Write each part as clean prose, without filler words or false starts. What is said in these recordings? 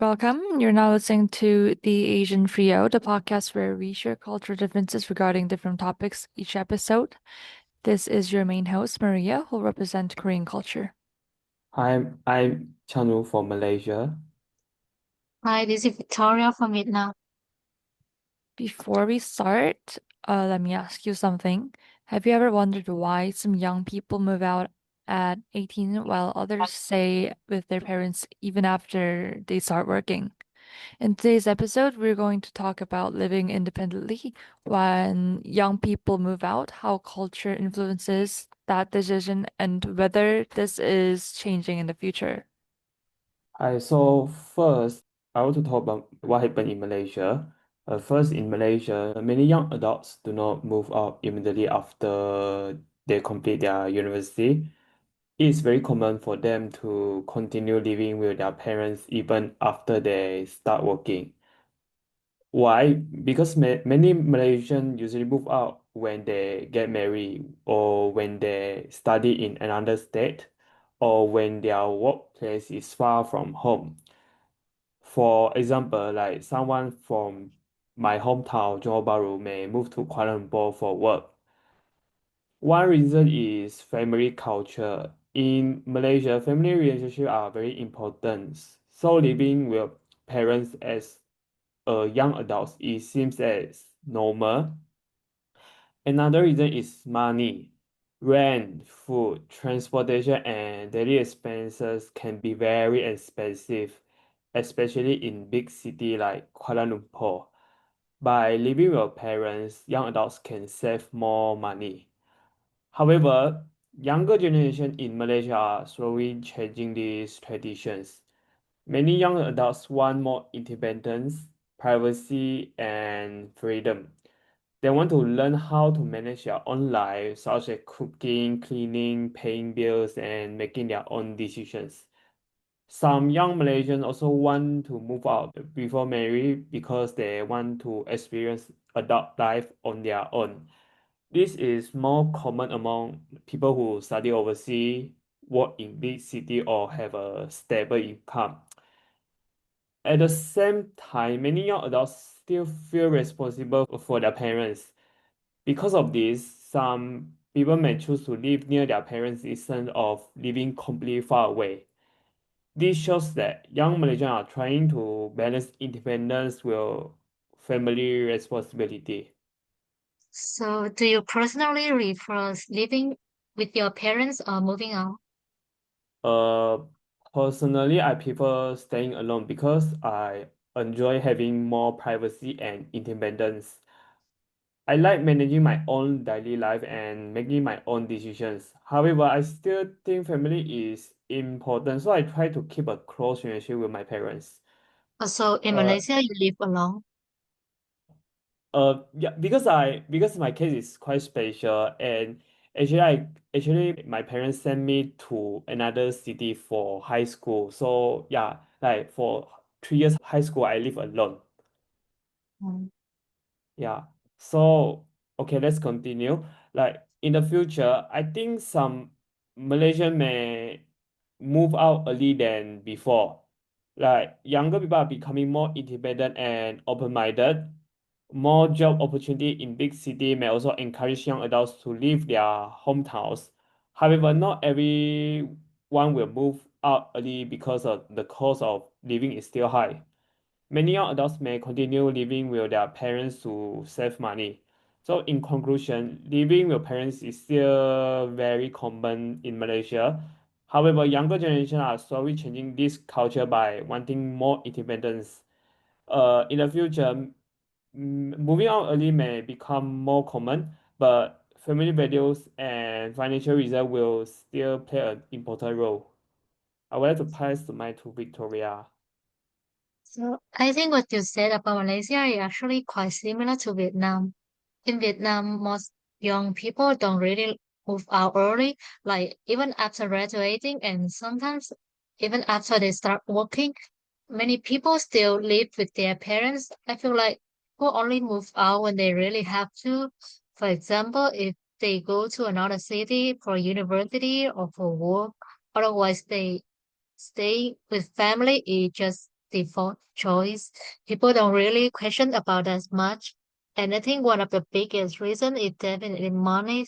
Welcome. You're now listening to The Asian Trio, the podcast where we share cultural differences regarding different topics each episode. This is your main host, Maria, who will represent Korean culture. Hi, I'm Chanu from Malaysia. Hi, this is Victoria from Vietnam. Before we start, let me ask you something. Have you ever wondered why some young people move out at 18 while others stay with their parents even after they start working? In today's episode, we're going to talk about living independently when young people move out, how culture influences that decision, and whether this is changing in the future. Hi, so first, I want to talk about what happened in Malaysia. First, in Malaysia, many young adults do not move out immediately after they complete their university. It's very common for them to continue living with their parents even after they start working. Why? Because many Malaysians usually move out when they get married or when they study in another state or when their workplace is far from home. For example, like someone from my hometown, Johor Bahru, may move to Kuala Lumpur for work. One reason is family culture. In Malaysia, family relationships are very important. So living with parents as a young adult, it seems as normal. Another reason is money. Rent, food, transportation, and daily expenses can be very expensive, especially in big city like Kuala Lumpur. By living with parents, young adults can save more money. However, younger generation in Malaysia are slowly changing these traditions. Many young adults want more independence, privacy, and freedom. They want to learn how to manage their own life, such as cooking, cleaning, paying bills, and making their own decisions. Some young Malaysians also want to move out before marriage because they want to experience adult life on their own. This is more common among people who study overseas, work in big city, or have a stable income. At the same time, many young adults still feel responsible for their parents. Because of this, some people may choose to live near their parents instead of living completely far away. This shows that young Malaysians are trying to balance independence with family responsibility. So, do you personally prefer living with your parents or moving out? Uh, Personally, I prefer staying alone because I enjoy having more privacy and independence. I like managing my own daily life and making my own decisions. However, I still think family is important, so I try to keep a close relationship with my parents. Also, in Uh, Malaysia, you live alone. yeah, because my case is quite special, and actually my parents sent me to another city for high school. So yeah, like for 3 years high school, I live alone. Mm. Yeah. So, okay, let's continue. Like in the future, I think some Malaysian may move out early than before. Like younger people are becoming more independent and open-minded. More job opportunity in big city may also encourage young adults to leave their hometowns. However, not everyone will move out early because of the cost of living is still high. Many young adults may continue living with their parents to save money. So, in conclusion, living with parents is still very common in Malaysia. However, younger generations are slowly changing this culture by wanting more independence. In the future, moving out early may become more common, but family values and financial reasons will still play an important role. I would like to pass the mic to Victoria. So, I think what you said about Malaysia is actually quite similar to Vietnam. In Vietnam, most young people don't really move out early, like even after graduating and sometimes even after they start working. Many people still live with their parents. I feel like people only move out when they really have to. For example, if they go to another city for university or for work. Otherwise, they stay with family. It just default choice. People don't really question about as much. And I think one of the biggest reason is definitely money.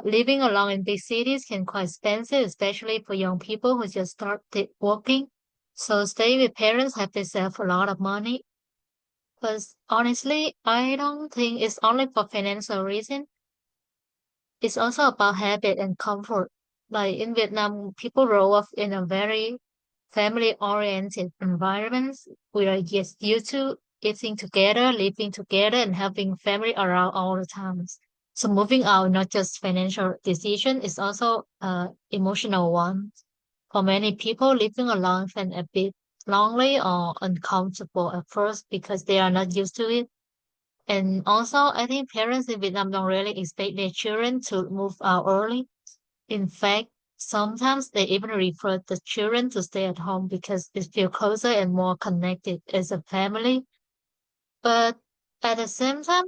Living alone in big cities can quite expensive, especially for young people who just started working. So staying with parents have to save a lot of money. But honestly, I don't think it's only for financial reason. It's also about habit and comfort. Like in Vietnam, people grow up in a very family-oriented environment. We are just used to eating together, living together, and having family around all the time. So moving out, not just financial decision, is also emotional one. For many people, living alone can a bit lonely or uncomfortable at first because they are not used to it. And also, I think parents in Vietnam don't really expect their children to move out early. In fact, sometimes they even refer the children to stay at home because they feel closer and more connected as a family. But at the same time,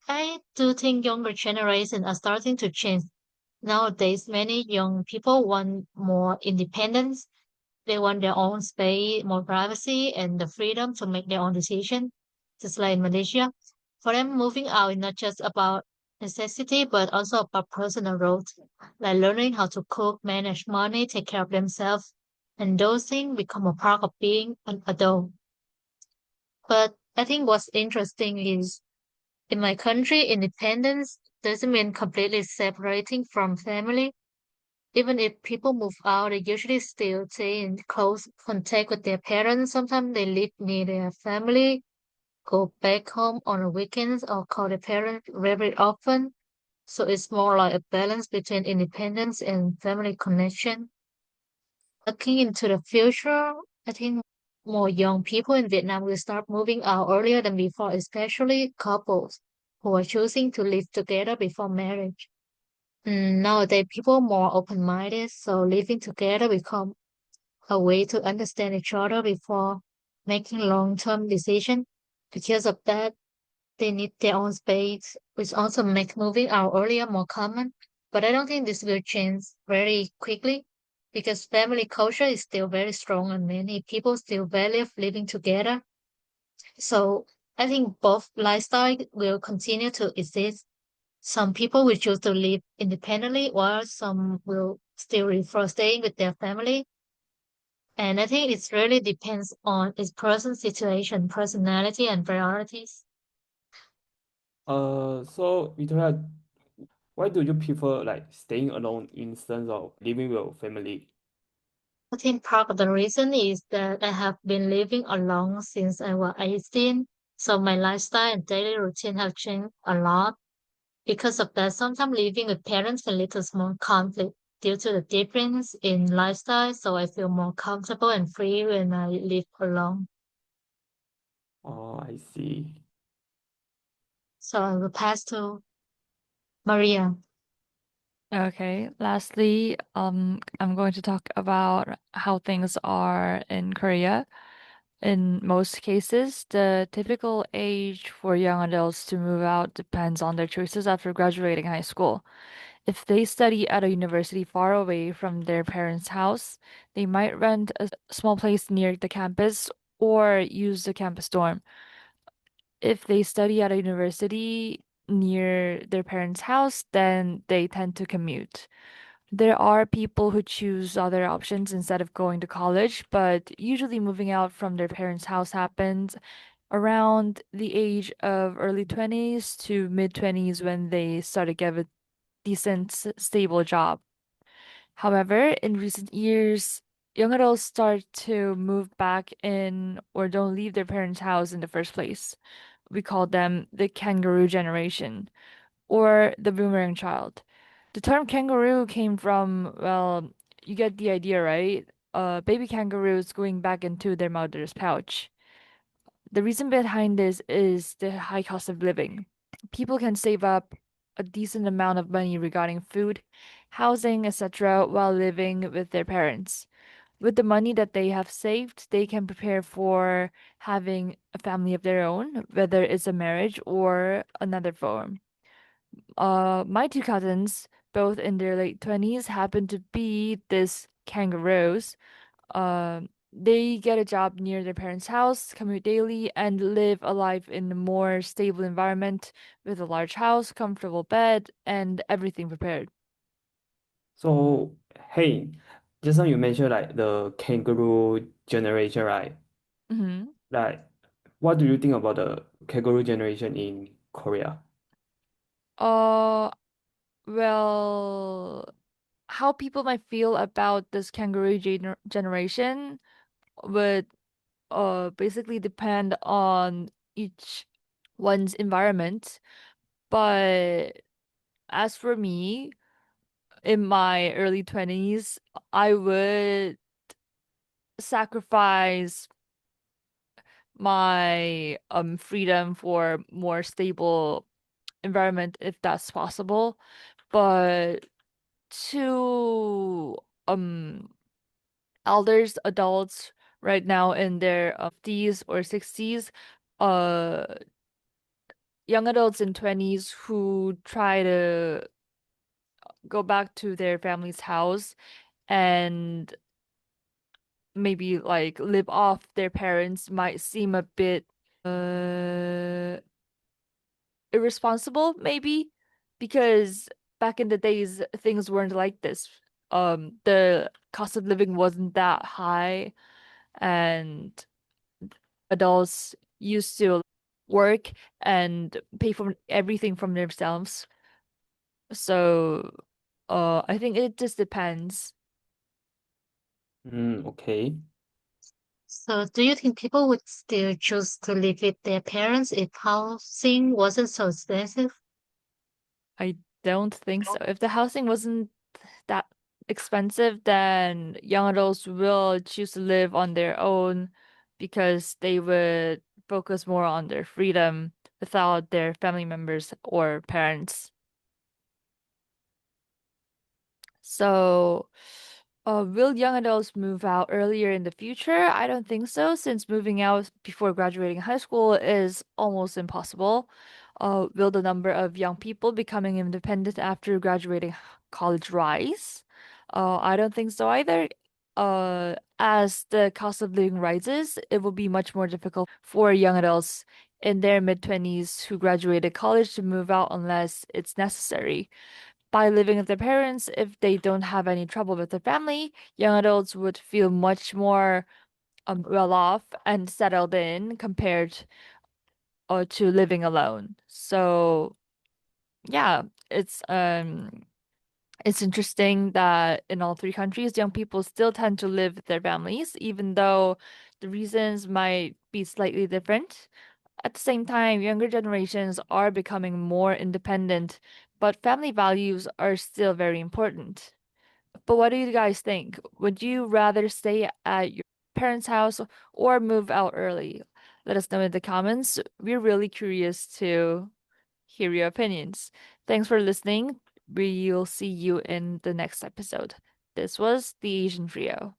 I do think younger generations are starting to change. Nowadays, many young people want more independence. They want their own space, more privacy, and the freedom to make their own decision. Just like in Malaysia, for them, moving out is not just about necessity, but also about personal growth, like learning how to cook, manage money, take care of themselves, and those things become a part of being an adult. But I think what's interesting is in my country, independence doesn't mean completely separating from family. Even if people move out, they usually still stay in close contact with their parents. Sometimes they live near their family, go back home on the weekends, or call their parents very often. So it's more like a balance between independence and family connection. Looking into the future, I think more young people in Vietnam will start moving out earlier than before, especially couples who are choosing to live together before marriage. Nowadays, people are more open-minded, so living together become a way to understand each other before making long-term decisions. Because of that, they need their own space, which also makes moving out earlier more common. But I don't think this will change very quickly because family culture is still very strong and many people still value living together. So I think both lifestyle will continue to exist. Some people will choose to live independently, while some will still prefer staying with their family. And I think it really depends on each person's situation, personality, and priorities. So Victoria, why do you prefer like staying alone instead of living with your family? I think part of the reason is that I have been living alone since I was 18. So my lifestyle and daily routine have changed a lot. Because of that, sometimes living with parents can lead to small conflict due to the difference in lifestyle. So I feel more comfortable and free when I live alone. Oh, I see. So I will pass to Maria. Okay. Lastly, I'm going to talk about how things are in Korea. In most cases, the typical age for young adults to move out depends on their choices after graduating high school. If they study at a university far away from their parents' house, they might rent a small place near the campus or use the campus dorm. If they study at a university near their parents' house, then they tend to commute. There are people who choose other options instead of going to college, but usually moving out from their parents' house happens around the age of early 20s to mid 20s when they start to get a decent, stable job. However, in recent years, young adults start to move back in or don't leave their parents' house in the first place. We call them the kangaroo generation or the boomerang child. The term kangaroo came from, well, you get the idea, right? Baby kangaroos going back into their mother's pouch. The reason behind this is the high cost of living. People can save up a decent amount of money regarding food, housing, etc., while living with their parents. With the money that they have saved, they can prepare for having a family of their own, whether it's a marriage or another form. My two cousins, both in their late 20s, happen to be this kangaroos. they get a job near their parents' house, commute daily, and live a life in a more stable environment with a large house, comfortable bed, and everything prepared. So, hey, just now you mentioned like the kangaroo generation, right? Hmm. Like, what do you think about the kangaroo generation in Korea? Uh, well, how people might feel about this generation would basically depend on each one's environment. But as for me, in my early 20s, I would sacrifice my freedom for more stable environment if that's possible. But to um elders, adults right now in their 50s or 60s, uh young adults in 20s who try to go back to their family's house and maybe like live off their parents might seem a bit irresponsible maybe because back in the days things weren't like this. The cost of living wasn't that high and adults used to work and pay for everything from themselves. So, I think it just depends. Okay. So, do you think people would still choose to live with their parents if housing wasn't so expensive? I don't think so. If the housing wasn't that expensive, then young adults will choose to live on their own because they would focus more on their freedom without their family members or parents. So, will young adults move out earlier in the future? I don't think so, since moving out before graduating high school is almost impossible. Will the number of young people becoming independent after graduating college rise? I don't think so either. As the cost of living rises, it will be much more difficult for young adults in their mid-20s who graduated college to move out unless it's necessary. By living with their parents, if they don't have any trouble with their family, young adults would feel much more well off and settled in compared to living alone. So yeah, it's interesting that in all three countries, young people still tend to live with their families, even though the reasons might be slightly different. At the same time, younger generations are becoming more independent, but family values are still very important. But what do you guys think? Would you rather stay at your parents' house or move out early? Let us know in the comments. We're really curious to hear your opinions. Thanks for listening. We'll see you in the next episode. This was the Asian Trio.